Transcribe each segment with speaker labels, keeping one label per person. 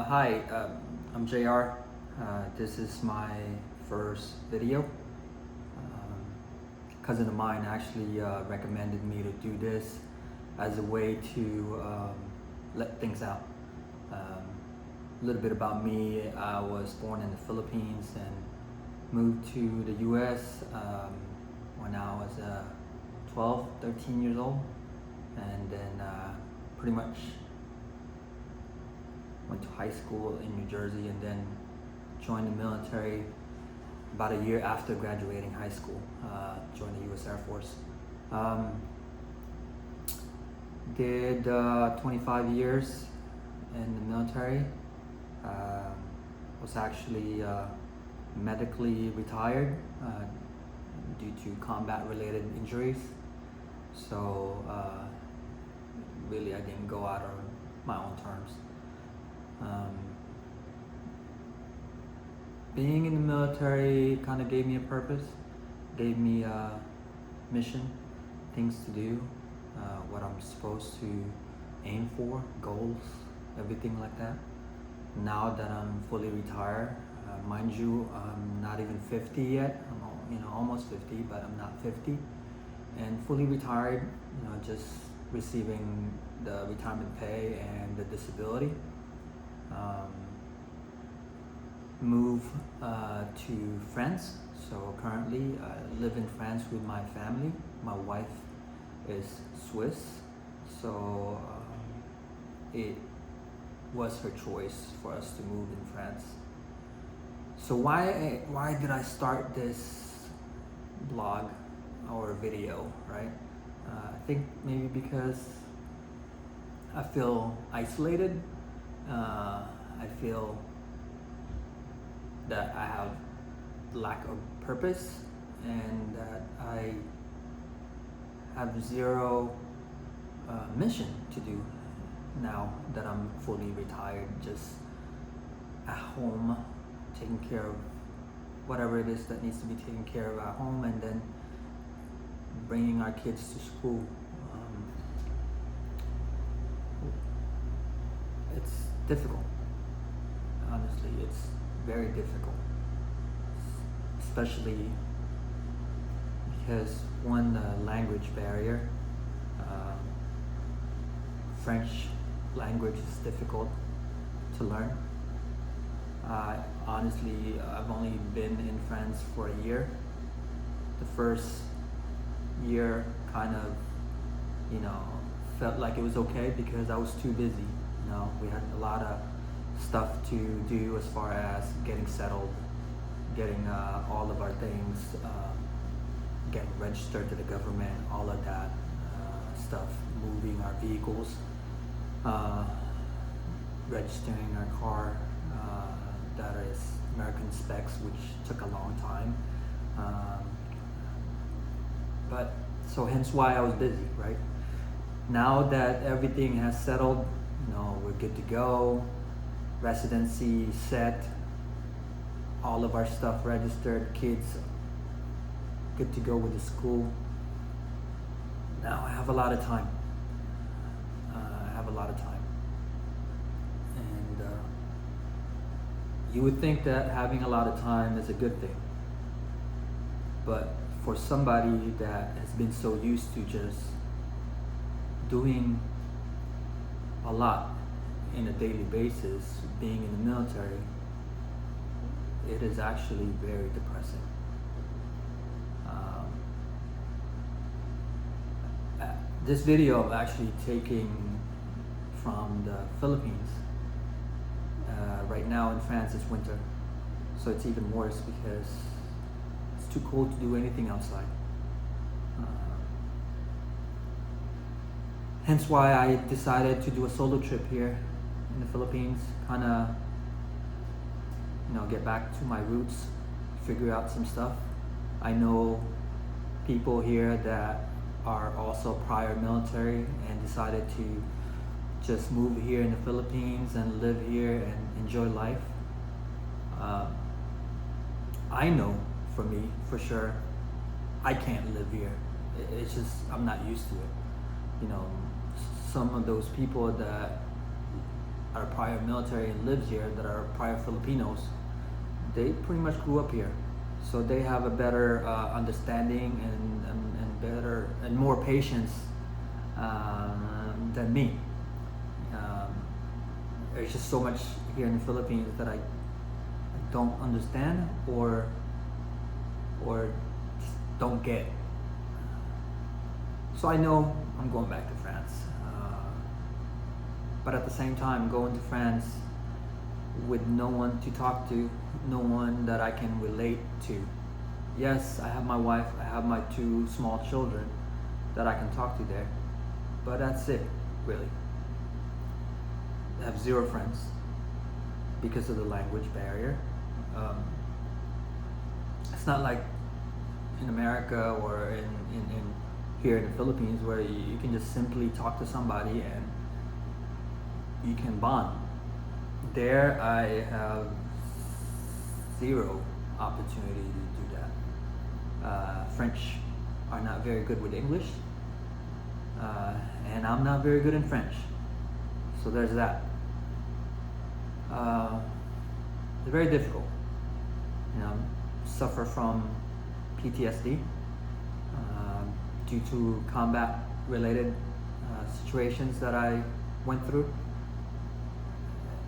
Speaker 1: Hi, I'm JR. This is my first video. A cousin of mine actually recommended me to do this as a way to let things out. A little bit about me: I was born in the Philippines and moved to the US when I was 12, 13 years old, and then pretty much went to high school in New Jersey and then joined the military about a year after graduating high school. Joined the US Air Force. Did 25 years in the military. Was actually medically retired due to combat related injuries. So really I didn't go out on my own terms. Being in the military kind of gave me a purpose, gave me a mission, things to do, what I'm supposed to aim for, goals, everything like that. Now that I'm fully retired, mind you, I'm not even 50 yet. I'm almost 50, but I'm not 50, and fully retired. Just receiving the retirement pay and the disability. Move to France. So currently I live in France with my family. My wife is Swiss, so it was her choice for us to move in France. So why did I start this blog or video, right? I think maybe because I feel isolated. I feel that I have lack of purpose and that I have zero mission to do now that I'm fully retired, just at home, taking care of whatever it is that needs to be taken care of at home, and then bringing our kids to school. It's difficult. Honestly, it's very difficult, especially because one, the language barrier. French language is difficult to learn. Honestly, I've only been in France for a year. The first year kind of, felt like it was okay because I was too busy. We had a lot of stuff to do as far as getting settled, getting all of our things, getting registered to the government, all of that stuff, moving our vehicles, registering our car, that is American specs, which took a long time. But so hence why I was busy, right? Now that everything has settled, we're good to go. Residency set, all of our stuff registered, kids good to go with the school. Now I have a lot of time. And you would think that having a lot of time is a good thing, but for somebody that has been so used to just doing a lot in a daily basis, being in the military, it is actually very depressing. This video I'm actually taking from the Philippines. Right now in France it's winter, so it's even worse because it's too cold to do anything outside. Hence why I decided to do a solo trip here in the Philippines, kind of, get back to my roots, figure out some stuff. I know people here that are also prior military and decided to just move here in the Philippines and live here and enjoy life. I know for me, for sure, I can't live here. It's just, I'm not used to it. Some of those people that are prior military and lives here that are prior Filipinos, they pretty much grew up here, so they have a better understanding and better and more patience than me. There's just so much here in the Philippines that I don't understand or just don't get. So I know I'm going back to France, but at the same time, going to France with no one to talk to, no one that I can relate to. Yes, I have my wife, I have my 2 small children that I can talk to there, but that's it, really. I have 0 friends because of the language barrier. It's not like in America or in here in the Philippines where you can just simply talk to somebody and you can bond. There I have 0 opportunity to do that. French are not very good with English, and I'm not very good in French. So there's that. It's very difficult. Suffer from PTSD due to combat-related situations that I went through.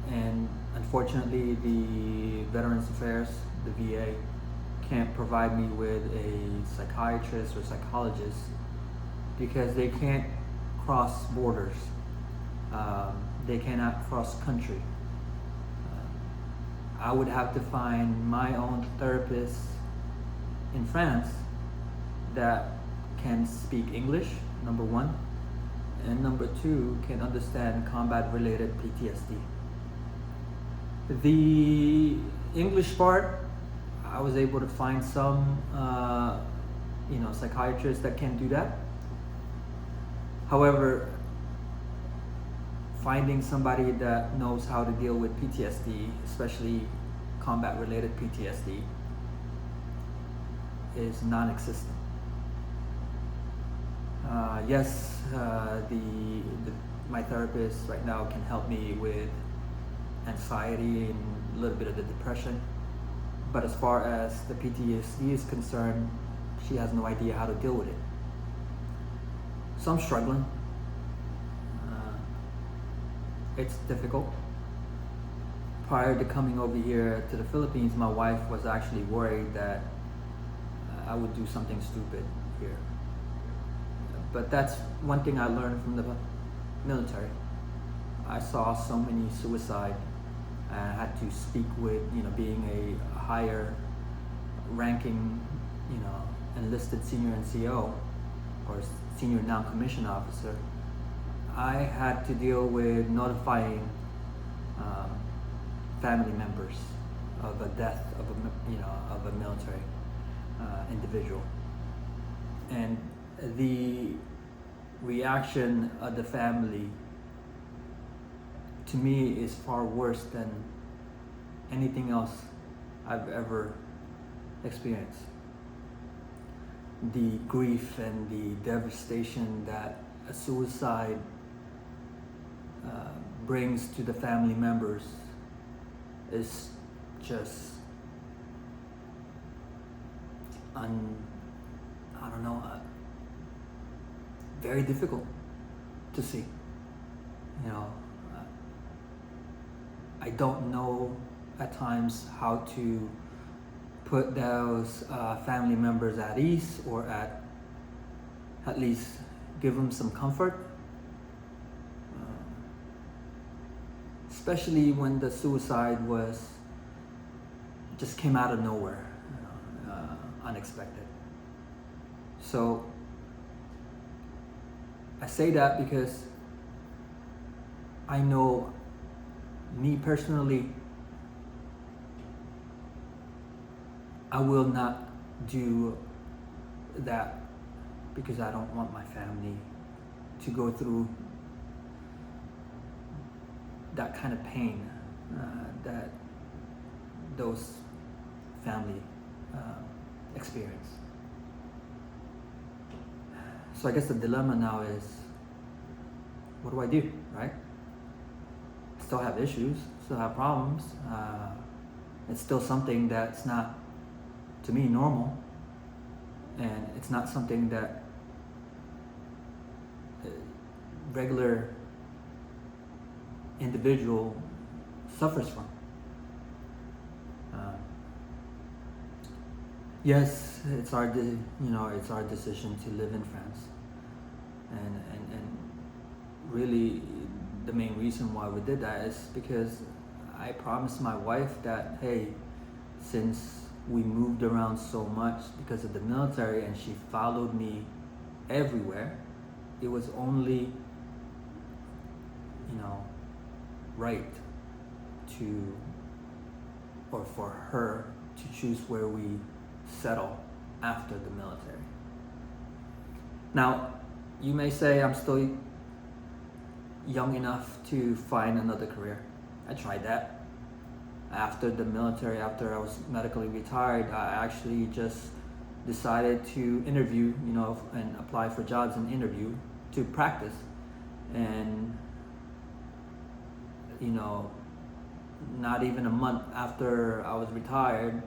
Speaker 1: And unfortunately, the Veterans Affairs, the VA, can't provide me with a psychiatrist or psychologist because they can't cross borders. They cannot cross country. I would have to find my own therapist in France that can speak English, number 1, and number 2, can understand combat-related PTSD. The English part, I was able to find some, psychiatrists that can do that. However, finding somebody that knows how to deal with PTSD, especially combat-related PTSD, is non-existent. Yes, my therapist right now can help me with anxiety and a little bit of the depression, but as far as the PTSD is concerned, she has no idea how to deal with it. So I'm struggling. It's difficult. Prior to coming over here to the Philippines, my wife was actually worried that I would do something stupid here. But that's one thing I learned from the military. I saw so many suicide, and I had to speak with, being a higher ranking, enlisted senior NCO or senior non-commissioned officer. I had to deal with notifying family members of a death of a military individual, and the reaction of the family to me is far worse than anything else I've ever experienced. The grief and the devastation that a suicide brings to the family members is just very difficult to see. I don't know at times how to put those family members at ease, or at least give them some comfort, especially when the suicide just came out of nowhere, unexpected. So I say that because I know, me personally, I will not do that because I don't want my family to go through that kind of pain that those family experience. So I guess the dilemma now is, what do I do, right? still have issues, still have problems. It's still something that's not, to me, normal, and it's not something that regular individual suffers from. Yes, it's our it's our decision to live in France, and really the main reason why we did that is because I promised my wife that, hey, since we moved around so much because of the military and she followed me everywhere, it was only right to, or for her to choose where we settle after the military. Now, you may say I'm still young enough to find another career. I tried that. After the military, after I was medically retired, I actually just decided to interview, and apply for jobs and interview to practice. And, not even a month after I was retired,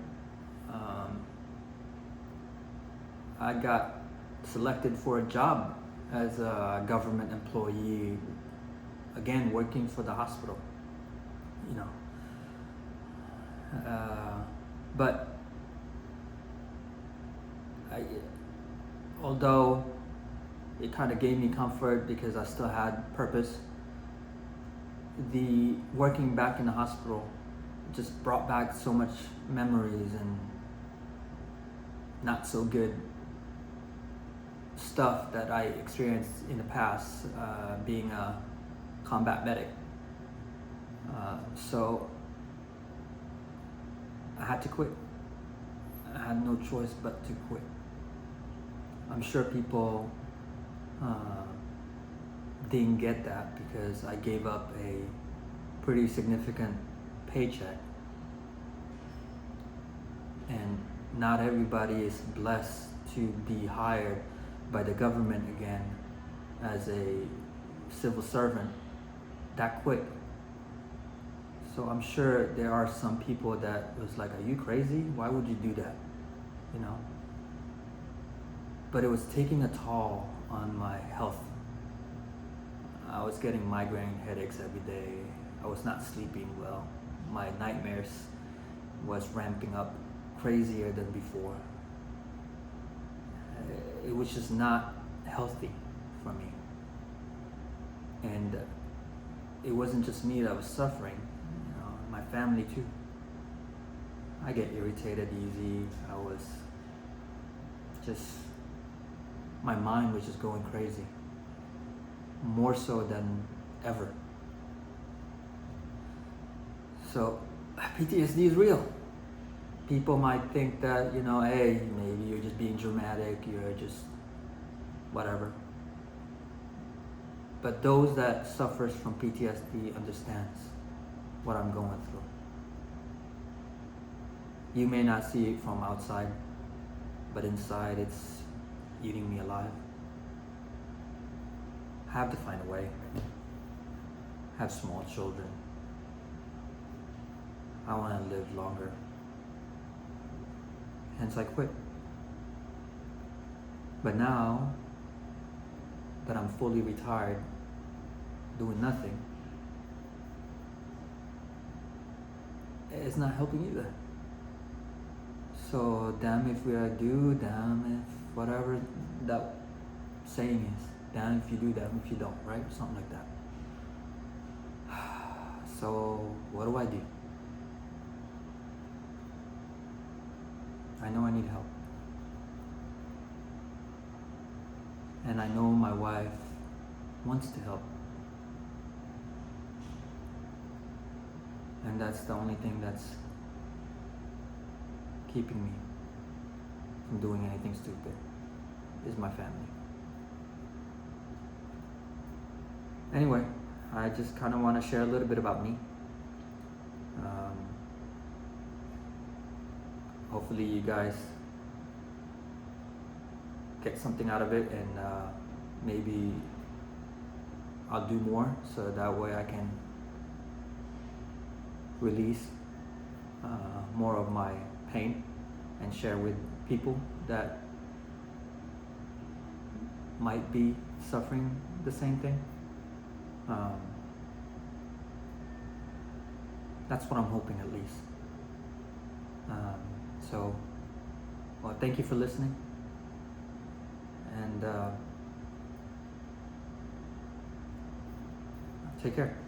Speaker 1: I got selected for a job as a government employee, again working for the hospital. But although it kind of gave me comfort because I still had purpose, the working back in the hospital just brought back so much memories and not so good stuff that I experienced in the past, being a combat medic. So I had to quit. I had no choice but to quit. I'm sure people didn't get that because I gave up a pretty significant paycheck. And not everybody is blessed to be hired by the government again as a civil servant that quick. So I'm sure there are some people that was like, are you crazy? Why would you do that? But it was taking a toll on my health. I was getting migraine headaches every day. I was not sleeping well. My nightmares was ramping up crazier than before. It was just not healthy for me. And it wasn't just me that was suffering, my family too. I get irritated easy. My mind was just going crazy. More so than ever. So PTSD is real. People might think that, hey, maybe you're just being dramatic, you're just whatever. But those that suffers from PTSD understands what I'm going through. You may not see it from outside, but inside it's eating me alive. I have to find a way. I have small children. I want to live longer. Hence I quit. But now that I'm fully retired, doing nothing, it's not helping either. So damn if we do, damn if whatever that saying is. Damn if you do, damn if you don't, right? Something like that. So what do I do? I know I need help. And I know my wife wants to help. And that's the only thing that's keeping me from doing anything stupid, is my family. Anyway, I just kind of want to share a little bit about me. Hopefully you guys get something out of it, and maybe I'll do more so that way I can release more of my pain and share with people that might be suffering the same thing. That's what I'm hoping, at least. So, well, thank you for listening, and take care.